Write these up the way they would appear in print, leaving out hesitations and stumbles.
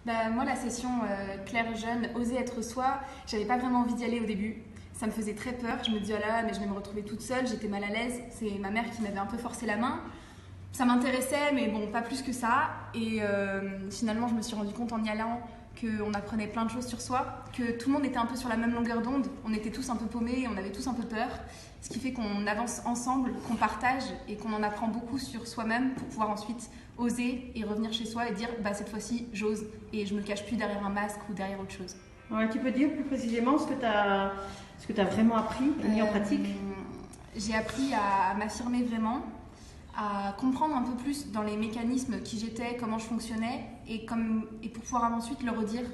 Moi, la session Claire Jeune, oser être soi, j'avais pas vraiment envie d'y aller au début. Ça me faisait très peur. Je me dis, oh là, mais je vais me retrouver toute seule, j'étais mal à l'aise. C'est ma mère qui m'avait un peu forcé la main. Ça m'intéressait, mais bon, pas plus que ça. Et finalement, je me suis rendu compte en y allant qu'on apprenait plein de choses sur soi, que tout le monde était un peu sur la même longueur d'onde. On était tous un peu paumés, on avait tous un peu peur. Ce qui fait qu'on avance ensemble, qu'on partage et qu'on en apprend beaucoup sur soi-même pour pouvoir ensuite oser et revenir chez soi et dire cette fois-ci j'ose et je me cache plus derrière un masque ou derrière autre chose. Ouais, tu peux dire plus précisément ce que tu as vraiment appris et mis en pratique? J'ai appris à m'affirmer vraiment, à comprendre un peu plus dans les mécanismes qui j'étais, comment je fonctionnais et pour pouvoir ensuite le redire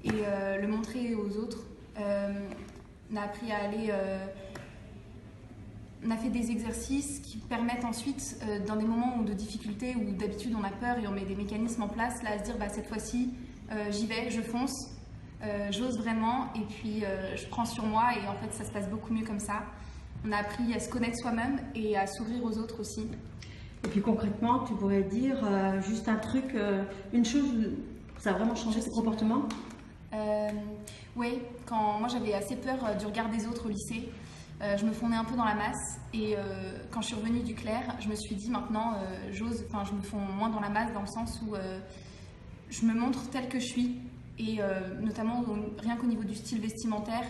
et le montrer aux autres. On a appris à aller... On a fait des exercices qui permettent ensuite, dans des moments de difficulté ou d'habitude on a peur et on met des mécanismes en place, là, à se dire cette fois-ci, j'y vais, je fonce, j'ose vraiment et puis je prends sur moi et en fait ça se passe beaucoup mieux comme ça. On a appris à se connaître soi-même et à s'ouvrir aux autres aussi. Et puis concrètement, tu pourrais dire juste un truc, une chose où ça a vraiment changé tes comportements? Oui, quand moi j'avais assez peur du regard des autres au lycée. Je me fondais un peu dans la masse et quand je suis revenue du Clair, je me suis dit maintenant j'ose, je me fonds moins dans la masse dans le sens où je me montre telle que je suis et notamment rien qu'au niveau du style vestimentaire,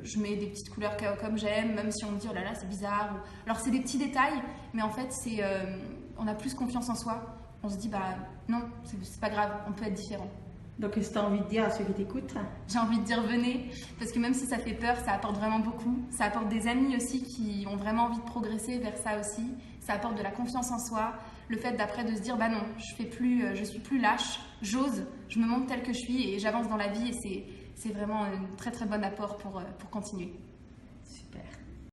je mets des petites couleurs comme j'aime, même si on me dit oh là là c'est bizarre. Alors c'est des petits détails, mais en fait on a plus confiance en soi. On se dit non, c'est pas grave, on peut être différent. Donc, qu'est-ce que tu as envie de dire à ceux qui t'écoutent? J'ai envie de dire venez, parce que même si ça fait peur, ça apporte vraiment beaucoup. Ça apporte des amis aussi qui ont vraiment envie de progresser vers ça aussi. Ça apporte de la confiance en soi. Le fait d'après de se dire non, je suis plus lâche, j'ose, je me montre telle que je suis et j'avance dans la vie et c'est vraiment un très très bon apport pour continuer. Super.